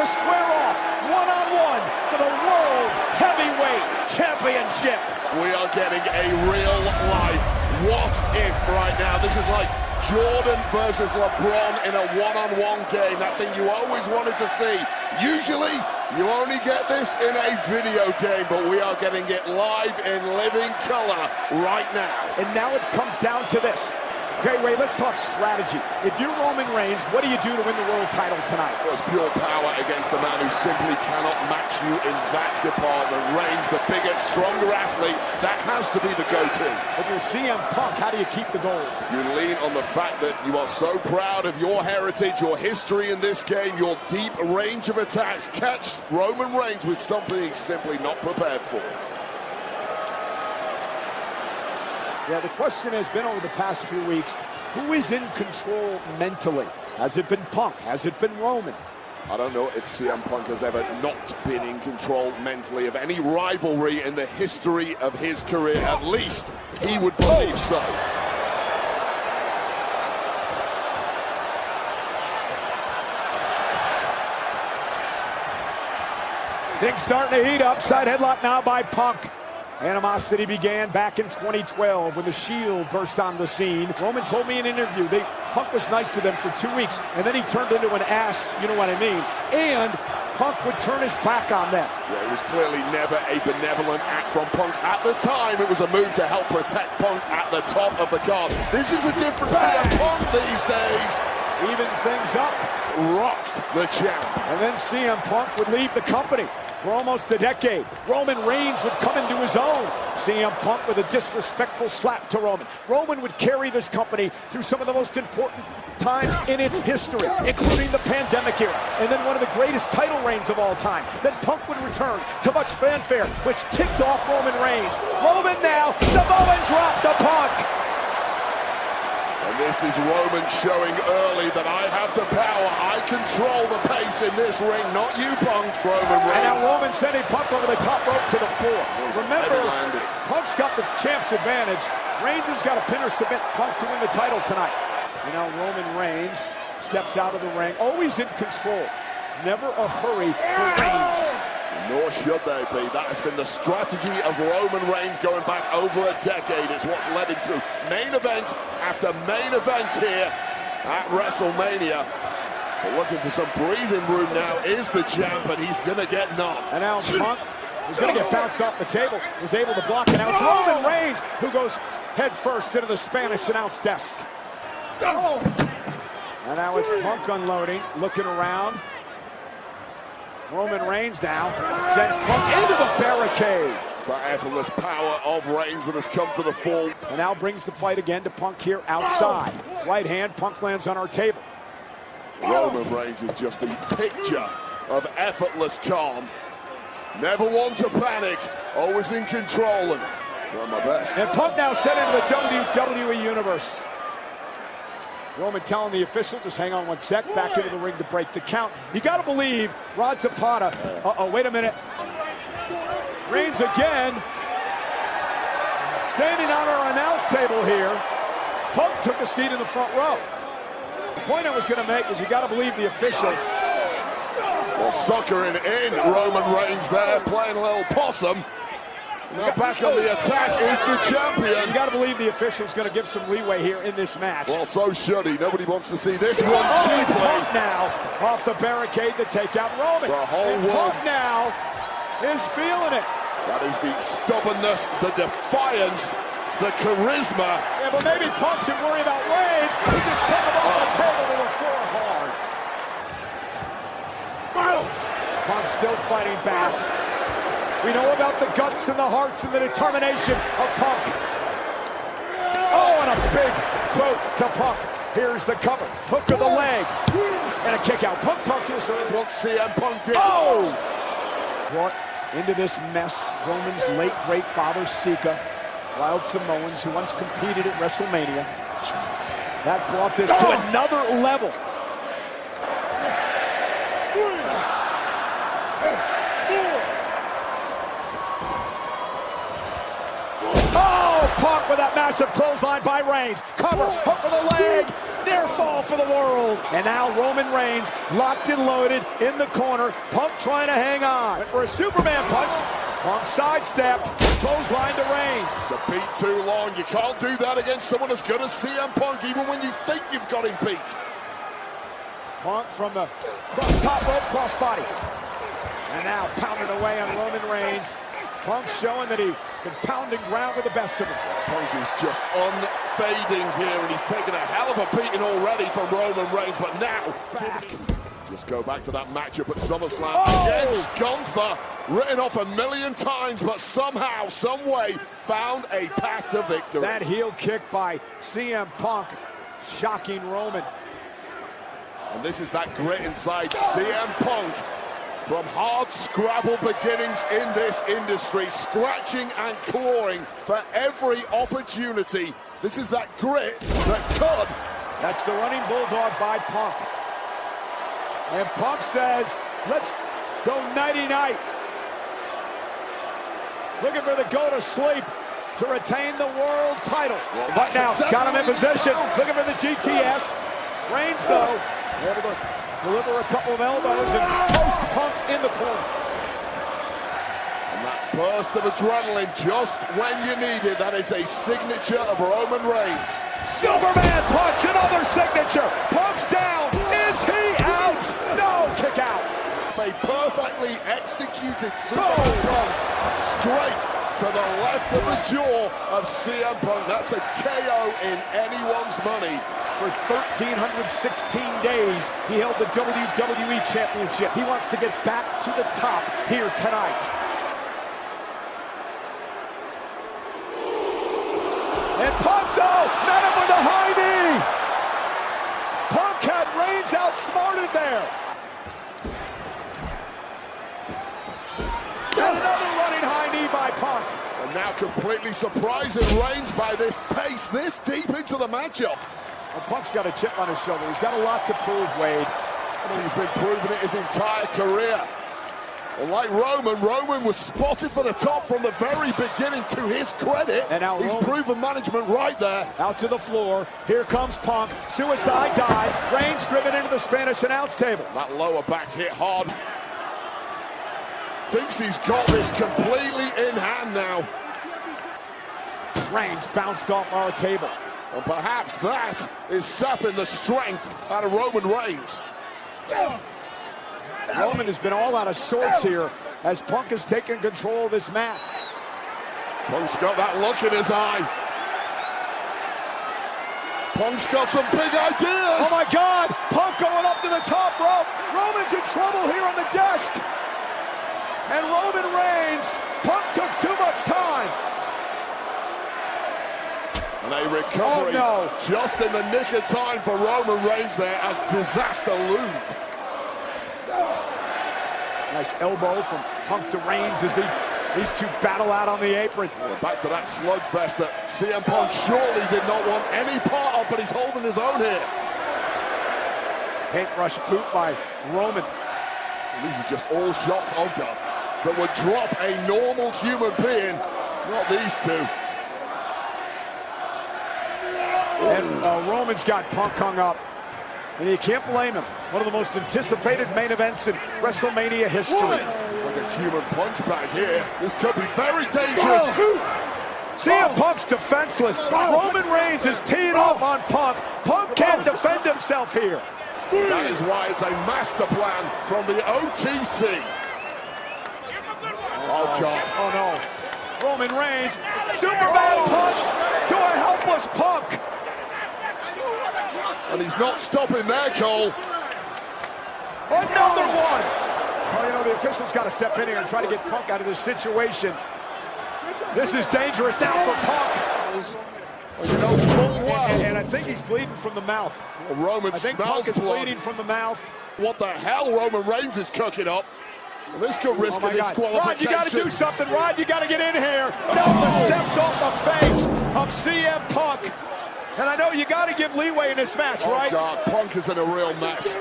to square off one-on-one for the World Heavyweight Championship. We are getting a real life what if right now. This is like Jordan versus LeBron in a one-on-one game, that thing you always wanted to see. Usually, you only get this in a video game, but we are getting it live in living color right now. And now it comes down to this. Okay, Ray, let's talk strategy. If you're Roman Reigns, what do you do to win the world title tonight? Well, it's pure power against the man who simply cannot match you in that department. Reigns, the bigger, stronger athlete, that has to be the go-to. If you're CM Punk, how do you keep the gold? You lean on the fact that you are so proud of your heritage, your history in this game, your deep range of attacks. Catch Roman Reigns with something he's simply not prepared for. Yeah, the question has been over the past few weeks, who is in control mentally? Has it been Punk? Has it been Roman? I don't know if CM Punk has ever not been in control mentally of any rivalry in the history of his career. At least he would believe so. Things starting to heat up. Side headlock now by Punk. Animosity began back in 2012 when the Shield burst on the scene. Roman told me in an interview Punk was nice to them for 2 weeks, and then he turned into an ass, you know what I mean? And Punk would turn his back on them. Yeah, it was clearly never a benevolent act from Punk. At the time, it was a move to help protect Punk at the top of the card. This is a different CM Punk these days. Even things up. Rocked the champ. And then CM Punk would leave the company for almost a decade. Roman Reigns would come into his own. CM Punk with a disrespectful slap to Roman. Roman would carry this company through some of the most important times in its history, including the pandemic era, and then one of the greatest title reigns of all time. Then Punk would return to much fanfare, which ticked off Roman Reigns. Roman now, Samoan drop to Punk. And this is Roman showing early that I have the power. I control the pace in this ring, not you, Punk. Roman Reigns. And now Roman sending Punk over the top rope to the floor. Remember, Punk's got the champ's advantage. Reigns has got to pin or submit Punk to win the title tonight. You know, Roman Reigns steps out of the ring, always in control. Never a hurry for Reigns. Nor should they be. That has been the strategy of Roman Reigns going back over a decade. It's what's led him to main event after main event here at WrestleMania. But looking for some breathing room now is the champ, and he's going to get none. And now Punk is going to get bounced off the table. Was able to block it. Now it's Roman Reigns who goes head first into the Spanish announce desk. And now it's Punk unloading, looking around. Roman Reigns now sends Punk into the barricade. It's that effortless power of Reigns that has come to the fore. And now brings the fight again to Punk here outside. Right hand, Punk lands on our table. Roman Reigns is just the picture of effortless calm. Never one to panic, always in control and doing my best. And Punk now set into the WWE Universe. Roman telling the official, just hang on one sec, back into the ring to break the count. You got to believe Rod Zapata. Wait a minute. Reigns again. Standing on our announce table here. Punk took a seat in the front row. The point I was going to make is you got to believe the official. Well, suckering in Roman Reigns there, playing a little possum. Now back on the attack is the champion. You got to believe the official's going to give some leeway here in this match. Well, so should he. Nobody wants to see this one cheaply. Punk now off the barricade to take out Roman. The whole world Punk now is feeling it. That is the stubbornness, the defiance, the charisma. Yeah, but maybe Punk should worry about Reigns. He just took him off the table to the floor hard. Punk still fighting back. We know about the guts and the hearts and the determination of Punk. Oh, and a big boot to Punk. Here's the cover. Hook to the leg. And a kick out. Punk talked to us earlier. What CM Punk did. Oh! Brought into this mess Roman's late great father, Sika. Wild Samoans who once competed at WrestleMania. That brought this to another level. Punk with that massive clothesline by Reigns. Cover, hook of the leg. near fall for the world. And now Roman Reigns locked and loaded in the corner. Punk trying to hang on. Went for a Superman punch. Punk sidestep, clothesline to Reigns. The beat too long. You can't do that against someone as good as CM Punk, even when you think you've got him beat. Punk from the top rope crossbody. And now pounding away on Roman Reigns. Punk showing that he's been pounding ground with the best of them. Punk is just unfading here, and he's taken a hell of a beating already from Roman Reigns, but now Back. just go back to that matchup at SummerSlam Oh! against Gunther, written off a million times, but somehow, some way, found a path to victory. That heel kick by CM Punk, shocking Roman. And this is that grit inside CM Punk. From hard scrabble beginnings in this industry, scratching and clawing for every opportunity. This is that grit that could. That's the running bulldog by Punk. And Punk says, let's go nighty-night. Looking for the go to sleep to retain the world title. Well, but now, got him in position. Looking for the GTS. Reigns, though, able to deliver a couple of elbows and post Punk in the corner. And that burst of adrenaline just when you need it. That is a signature of Roman Reigns. Superman punch, another signature. Punk's down. Is he out? No, kick out. A perfectly executed Superman punch straight to the left of the jaw of CM Punk. That's a KO in anyone's money. For 1,316 days, he held the WWE Championship. He wants to get back to the top here tonight. And Punk, though, met him with a high knee. Punk had Reigns outsmarted there. And another running high knee by Punk. And now completely surprising Reigns by this pace, this deep into the matchup. Well, Punk's got a chip on his shoulder. He's got a lot to prove, Wade. I mean, he's been proving it his entire career. Well, like Roman was spotted for the top from the very beginning, to his credit. And now he's proven management right there. Out to the floor. Here comes Punk. Suicide dive. Reigns driven into the Spanish announce table. That lower back hit hard. Thinks he's got this completely in hand now. Reigns bounced off our table. And perhaps that is sapping the strength out of Roman Reigns. Roman has been all out of sorts here as Punk has taken control of this match. Punk's got that look in his eye. Punk's got some big ideas. Oh my God! Punk going up to the top rope. Roman's in trouble here on the desk. And Roman Reigns, Punk took too much time. And a recovery just in the nick of time for Roman Reigns there as disaster loomed. Nice elbow from Punk to Reigns as these two battle out on the apron. We're back to that slugfest that CM Punk surely did not want any part of, but he's holding his own here. Paintbrush boot by Roman. And these are just all shots, oh God, that would drop a normal human being, not these two. And Roman's got Punk hung up. And you can't blame him. One of the most anticipated main events in WrestleMania history. Like a human punch bag here. This could be very dangerous. CM Punk's defenseless. Roman Reigns is teeing off on Punk. Punk can't defend himself here. That is why it's a master plan from the OTC. Oh God. Oh no. Roman Reigns. Superman punch to a helpless Punk. And he's not stopping there, Cole. Another one! Well, you know, the official's got to step in here and try to get Punk out of this situation. This is dangerous now for Punk. Well, you know full well. And I think he's bleeding from the mouth. Well, Roman I think smells Punk is blood. bleeding from the mouth. What the hell Roman Reigns is cooking up. And this could risk a disqualification. Rod, you got to do something. Rod, you got to get in here. No, the steps off the face of CM Punk. And I know you got to give leeway in this match, right? Oh, God, Punk is in a real mess.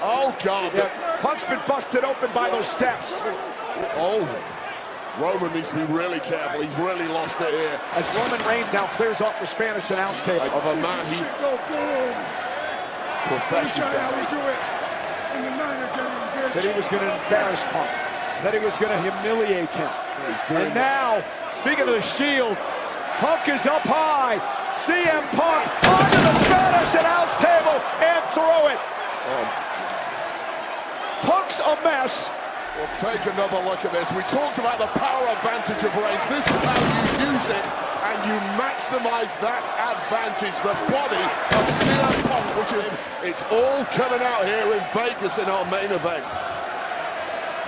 Oh, God. Yeah, Punk's been busted open by those steps. Oh, Roman needs to be really careful. He's really lost it here. As Roman Reigns now clears off the Spanish announce table. Of a man he professes How that. we do it in the Niner game, bitch. That he was going to embarrass Punk. That he was going to humiliate him. And now, speaking of the Shield, Punk is up high. CM Punk onto the Spanish announce table and throw it. Punk's a mess. We'll take another look at this. We talked about the power advantage of Reigns. This is how you use it, and you maximize that advantage. The body of CM Punk, which is, it's all coming out here in Vegas in our main event.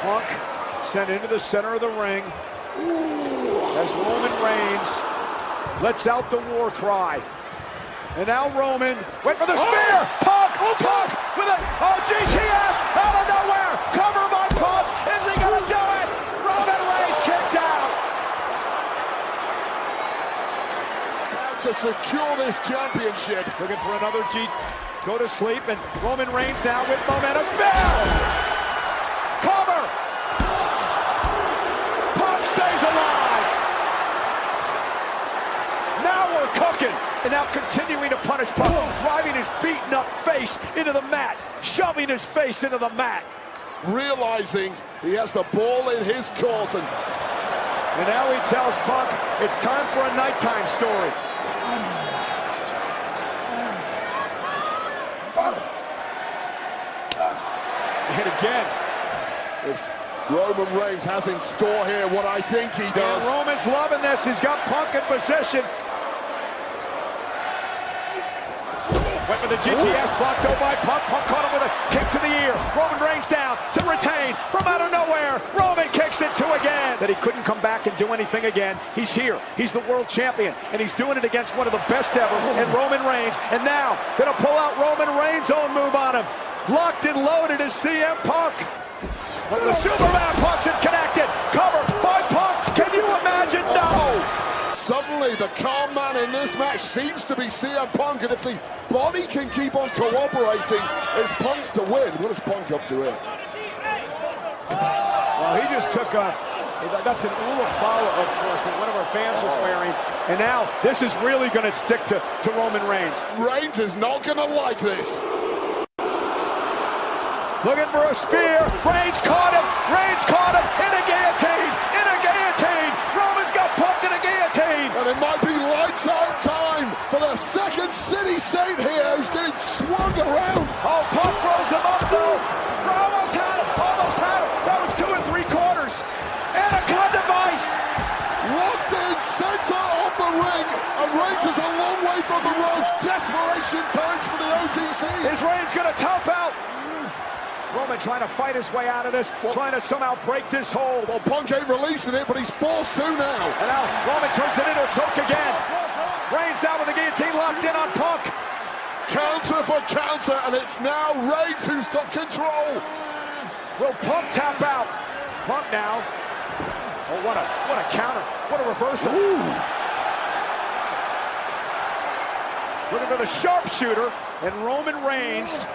Punk sent into the center of the ring as Roman Reigns lets out the war cry. And now Roman, wait for the spear! Punk! Punk with a GTS out of nowhere! Cover by Punk! Is he gonna do it? Roman Reigns kicked out! To secure this championship. Looking for another go to sleep, and Roman Reigns now with momentum. Spear! Cover! Punk stays alive! Now we're cooking! And now continuing to punish Punk, driving his beaten up face into the mat, shoving his face into the mat. Realizing he has the ball in his court, and now he tells Punk it's time for a nighttime story. And again, if Roman Reigns has in store here what I think he does. And Roman's loving this. He's got Punk in position. Went with the GTS, blocked out by Punk. Punk caught him with a kick to the ear. Roman Reigns down to retain from out of nowhere. Roman kicks it two again. That he couldn't come back and do anything again. He's here. He's the world champion, and he's doing it against one of the best ever, and Roman Reigns. And now, gonna pull out Roman Reigns' own move on him. Locked and loaded is CM Punk. But the Superman punch it connected. Cover by Punk. Can you imagine? No. Suddenly, the calm man in this match seems to be CM Punk, and if the body can keep on cooperating, it's Punk's to win. What is Punk up to here? Well, he just took that's an Ula follow, of course, that one of our fans was wearing. And now, this is really going to stick to Roman Reigns. Reigns is not going to like this. Looking for a spear. Reigns caught him. Reigns caught him in a guillotine. In a guillotine. Roman's got Punk in a guillotine. And it might be lights out time for the second city saint here who's getting swung around. Oh, Punk rolls him up though. Almost had him. Almost had him. That was 2 3/4. Anaconda device. Locked in center of the ring. And Reigns is a long way from the ropes. Desperation times for the OTC. Is Reigns going to tap out? Roman trying to fight his way out of this, trying to somehow break this hold. Well, Punk ain't releasing it, but he's forced to now. And now Roman turns it into a choke again. Reigns down with the guillotine locked in on Punk. Counter for counter, and it's now Reigns who's got control. Will Punk tap out? Punk now. Oh, what a counter. What a reversal. Ooh. Looking for the sharpshooter, and Roman Reigns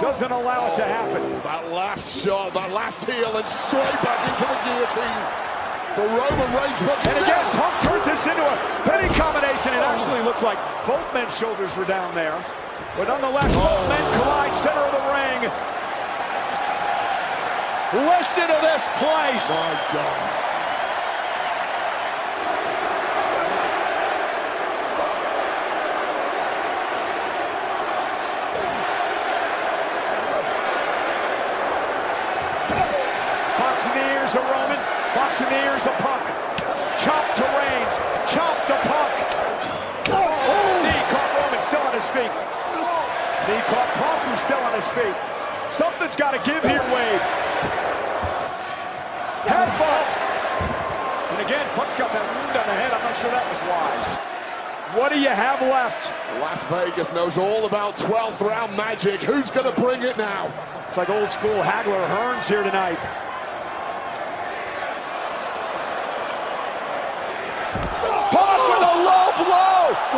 doesn't allow it to happen. That last shot, that last heel, and straight back into the guillotine for Roman Reigns. But and again, Punk turns this into a penny combination. It actually looked like both men's shoulders were down there. But nonetheless, both men collide center of the ring. Listen to this place. My God. To Roman, box in the ears of Punk. Chop to Reigns, chop to Punk. Knee caught Roman, still on his feet. Knee caught Punk, who's still on his feet. Something's got to give here, Wade. Headbutt. And again, Punk's got that wound on the head. I'm not sure that was wise. What do you have left? Las Vegas knows all about 12th round magic. Who's going to bring it now? It's like old school Hagler Hearns here tonight.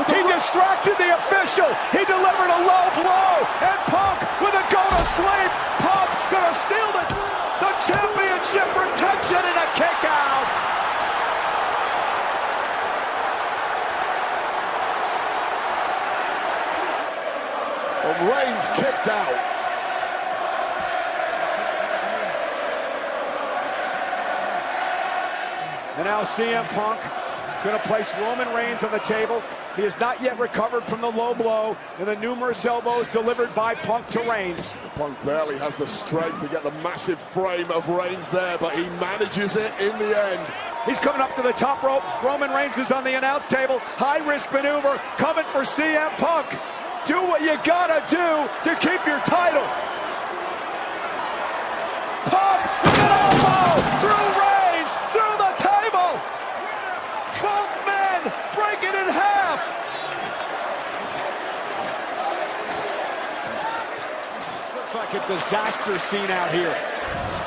He distracted the official. He delivered a low blow. And Punk with a go to sleep. Punk gonna steal the championship protection and a kick out. Well, And now CM Punk going to place Roman Reigns on the table. He has not yet recovered from the low blow and the numerous elbows delivered by Punk to Reigns. Punk barely has the strength to get the massive frame of Reigns there, but he manages it in the end. He's coming up to the top rope. Roman Reigns is on the announce table. High-risk maneuver coming for CM Punk. Do what you gotta do to keep your title. Punk with an elbow through Reigns, through the table. Both men break it in half. This looks like a disaster scene out here.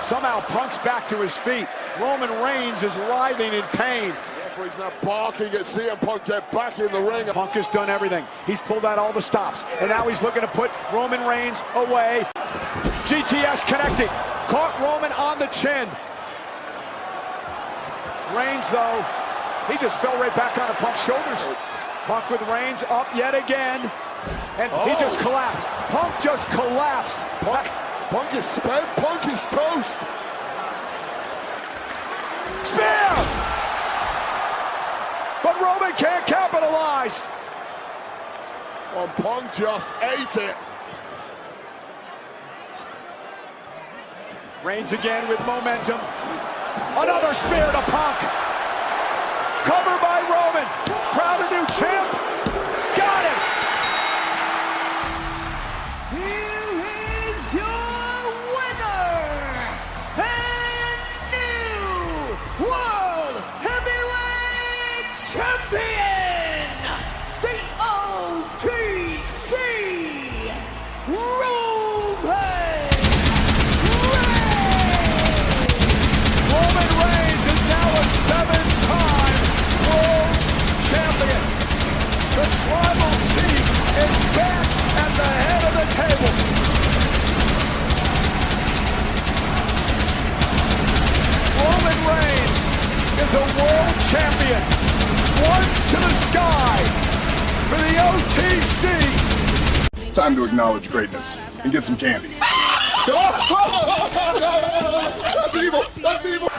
Somehow Punk's back to his feet. Roman Reigns is writhing in pain. Referee's now barking at CM Punk, get back in the ring. Punk has done everything. He's pulled out all the stops. And now he's looking to put Roman Reigns away. GTS connecting. Caught Roman on the chin. Reigns, though, he just fell right back onto Punk's shoulders. Punk with Reigns up yet again. And he just collapsed. Punk just collapsed. Punk is spent. Punk is toast. Spear! But Roman can't capitalize. Well, Punk just ate it. Reigns again with momentum. Another spear to Punk. Cover by Roman. Crowned a new champ. Got him. Here is your winner and new World Heavyweight Champion, the OTC, Roman Reigns is now a 7-time world champion. The tribal chief is back at the head of the table. Roman Reigns is a world champion. Once to the sky for the OTC. Time to acknowledge greatness and get some candy. That's evil! That's evil!